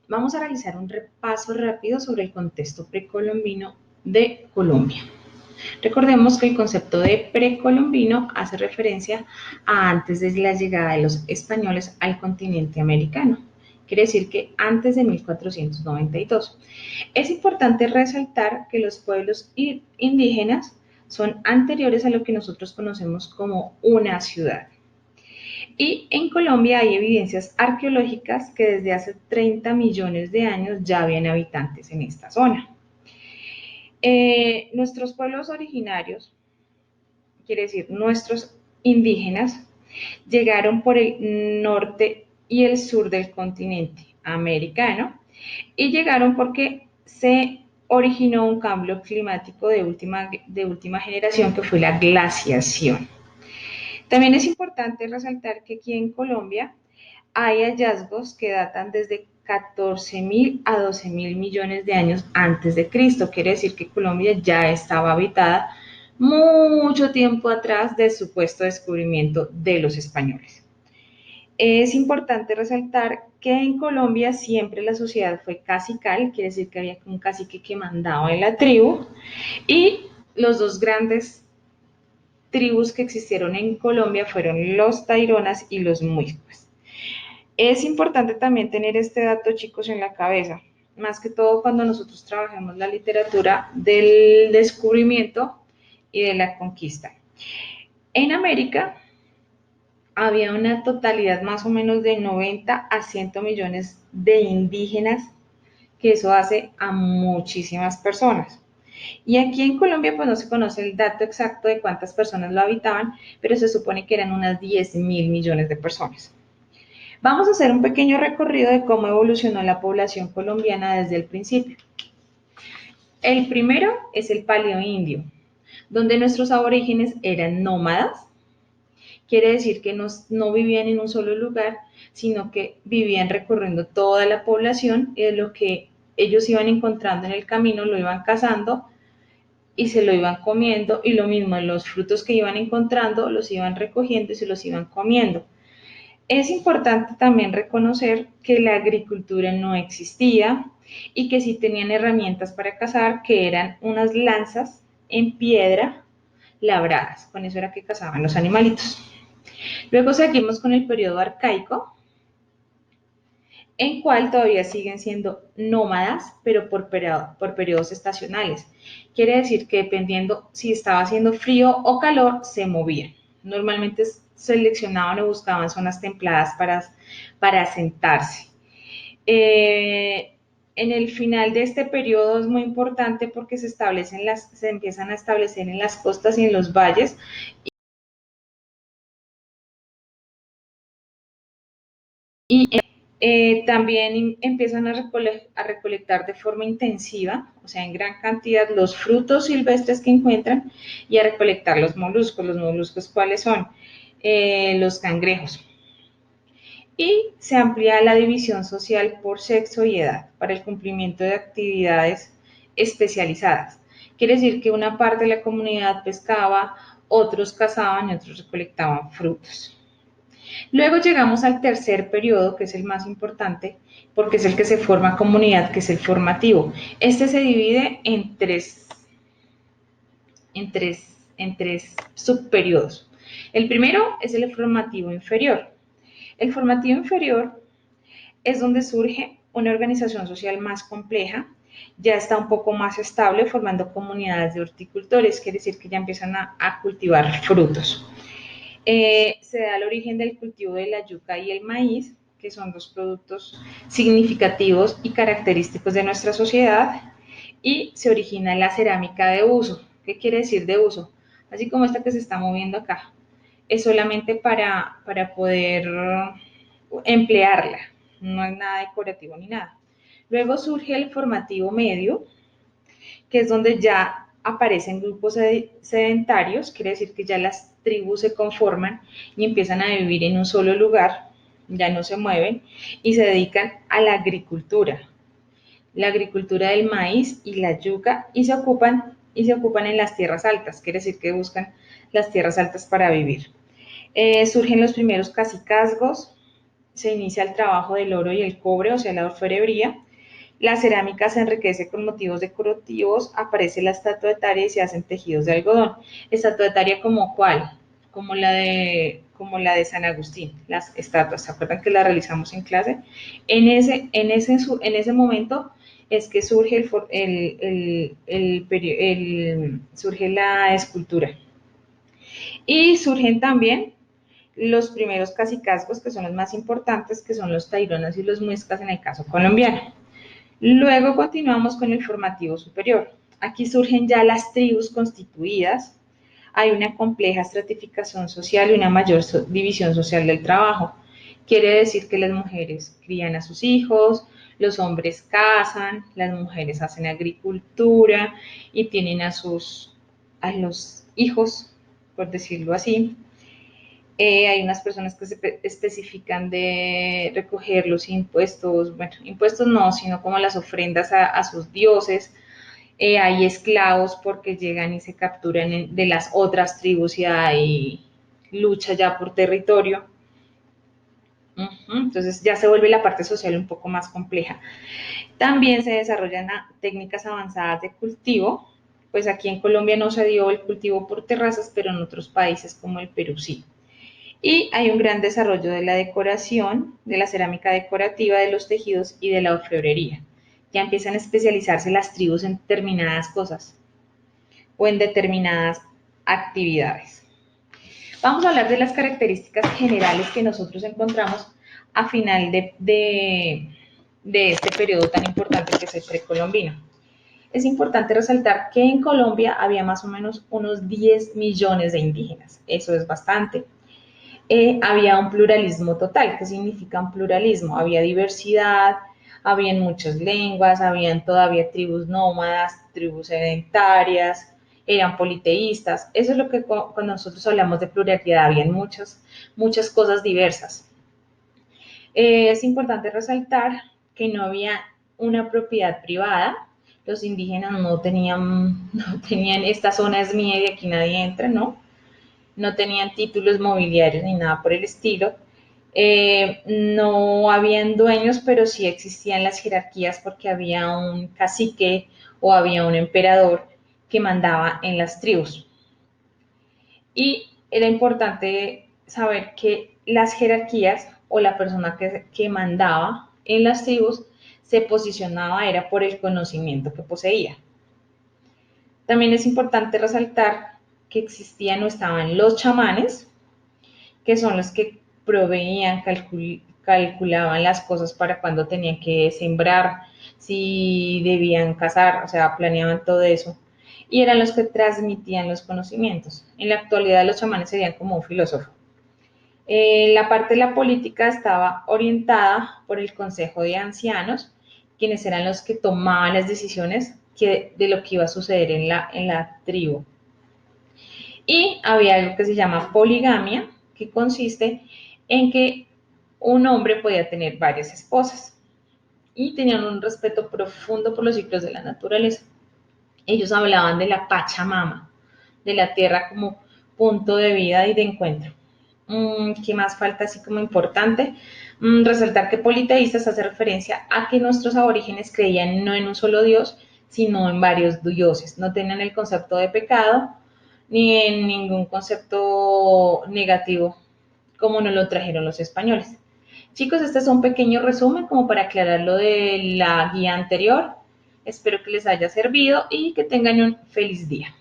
Vamos a realizar un repaso rápido sobre el contexto precolombino de Colombia. Recordemos que el concepto de precolombino hace referencia a antes de la llegada de los españoles al continente americano. Quiere decir que antes de 1492. Es importante resaltar que los pueblos indígenas son anteriores a lo que nosotros conocemos como una ciudad. Y en Colombia hay evidencias arqueológicas que desde hace 30 millones de años ya habían habitantes en esta zona. Nuestros pueblos originarios, quiere decir nuestros indígenas, llegaron por el norte y el sur del continente americano y llegaron porque se originó un cambio climático de última generación que fue la glaciación. También es importante resaltar que aquí en Colombia hay hallazgos que datan desde 14.000 a 12.000 millones de años antes de Cristo. Quiere decir que Colombia ya estaba habitada mucho tiempo atrás del supuesto descubrimiento de los españoles. Es importante resaltar que en Colombia siempre la sociedad fue cacical, quiere decir que había un cacique que mandaba en la tribu, y los dos grandes tribus que existieron en Colombia fueron los Taironas y los Muiscas. Es importante también tener este dato, chicos, en la cabeza, más que todo cuando nosotros trabajamos la literatura del descubrimiento y de la conquista. En América había una totalidad más o menos de 90 a 100 millones de indígenas, que eso hace a muchísimas personas. Y aquí en Colombia pues no se conoce el dato exacto de cuántas personas lo habitaban, pero se supone que eran unas 10.000 millones de personas. Vamos a hacer un pequeño recorrido de cómo evolucionó la población colombiana desde el principio. El primero es el paleoindio, donde nuestros aborígenes eran nómadas, quiere decir que no vivían en un solo lugar, sino que vivían recorriendo toda la población y de lo que ellos iban encontrando en el camino lo iban cazando y se lo iban comiendo, y lo mismo, los frutos que iban encontrando los iban recogiendo y se los iban comiendo. Es importante también reconocer que la agricultura no existía y que sí tenían herramientas para cazar, que eran unas lanzas en piedra labradas. Con eso era que cazaban los animalitos. Luego seguimos con el periodo arcaico, en cual todavía siguen siendo nómadas, pero por periodos estacionales. Quiere decir que dependiendo si estaba haciendo frío o calor, se movían. Normalmente seleccionaban o buscaban zonas templadas para asentarse. En el final de este periodo es muy importante porque se empiezan a establecer en las costas y en los valles, y también empiezan a recolectar de forma intensiva, o sea, en gran cantidad, los frutos silvestres que encuentran y a recolectar los moluscos. ¿Los moluscos cuáles son? Los cangrejos. Y se amplía la división social por sexo y edad para el cumplimiento de actividades especializadas. Quiere decir que una parte de la comunidad pescaba, otros cazaban y otros recolectaban frutos. Luego llegamos al tercer periodo, que es el más importante, porque es el que se forma comunidad, que es el formativo. Este se divide en tres subperiodos. El primero es el formativo inferior. El formativo inferior es donde surge una organización social más compleja, ya está un poco más estable, formando comunidades de horticultores, quiere decir que ya empiezan a cultivar frutos. Se da el origen del cultivo de la yuca y el maíz, que son dos productos significativos y característicos de nuestra sociedad, y se origina la cerámica de uso. ¿Qué quiere decir de uso? Así como esta que se está moviendo acá. Es solamente para poder emplearla, no es nada decorativo ni nada. Luego surge el formativo medio, que es donde ya aparecen grupos sedentarios, quiere decir que ya las tribus se conforman y empiezan a vivir en un solo lugar, ya no se mueven y se dedican a la agricultura del maíz y la yuca, y se ocupan en las tierras altas, quiere decir que buscan las tierras altas para vivir. Surgen los primeros cacicazgos, se inicia el trabajo del oro y el cobre, o sea, la orfebrería. La cerámica se enriquece con motivos decorativos, aparece la estatuetaria y se hacen tejidos de algodón. Estatuetaria como cuál, como la de San Agustín, las estatuas, ¿se acuerdan que las realizamos en clase? En ese momento es que surge, surge la escultura. Y surgen también los primeros cacicazgos, que son los más importantes, que son los taironas y los muiscas en el caso colombiano. Luego continuamos con el formativo superior. Aquí surgen ya las tribus constituidas, hay una compleja estratificación social y una mayor división social del trabajo. Quiere decir que las mujeres crían a sus hijos, los hombres cazan, las mujeres hacen agricultura y tienen a los hijos, por decirlo así. Hay unas personas que se especifican de recoger los impuestos, bueno, impuestos no, sino como las ofrendas a sus dioses. Hay esclavos porque llegan y se capturan de las otras tribus y hay lucha ya por territorio. Entonces ya se vuelve la parte social un poco más compleja. También se desarrollan técnicas avanzadas de cultivo, pues aquí en Colombia no se dio el cultivo por terrazas, pero en otros países como el Perú sí. Y hay un gran desarrollo de la decoración, de la cerámica decorativa, de los tejidos y de la orfebrería. Ya empiezan a especializarse las tribus en determinadas cosas o en determinadas actividades. Vamos a hablar de las características generales que nosotros encontramos a final de este periodo tan importante que es el precolombino. Es importante resaltar que en Colombia había más o menos unos 10 millones de indígenas. Eso es bastante. Había un pluralismo total. ¿Qué significa un pluralismo? Había diversidad, habían muchas lenguas, habían todavía tribus nómadas, tribus sedentarias, eran politeístas. Eso es lo que cuando nosotros hablamos de pluralidad, habían muchas cosas diversas. Es importante resaltar que no había una propiedad privada. Los indígenas no tenían esta zona es mía y aquí nadie entra, ¿no? No tenían títulos mobiliarios ni nada por el estilo. No habían dueños, pero sí existían las jerarquías porque había un cacique o había un emperador que mandaba en las tribus. Y era importante saber que las jerarquías o la persona que mandaba en las tribus se posicionaba era por el conocimiento que poseía. También es importante resaltar que existían o estaban los chamanes, que son los que proveían, calculaban las cosas para cuando tenían que sembrar, si debían cazar, o sea, planeaban todo eso. Y eran los que transmitían los conocimientos. En la actualidad los chamanes serían como un filósofo. La parte de la política estaba orientada por el Consejo de Ancianos, quienes eran los que tomaban las decisiones de lo que iba a suceder en la tribu. Y había algo que se llama poligamia, que consiste en que un hombre podía tener varias esposas y tenían un respeto profundo por los ciclos de la naturaleza. Ellos hablaban de la Pachamama, de la tierra como punto de vida y de encuentro. ¿Qué más falta así como importante? Resaltar que politeístas hace referencia a que nuestros aborígenes creían no en un solo Dios, sino en varios dioses. No tenían el concepto de pecado ni en ningún concepto negativo como nos lo trajeron los españoles. Chicos, este es un pequeño resumen como para aclarar lo de la guía anterior. Espero que les haya servido y que tengan un feliz día.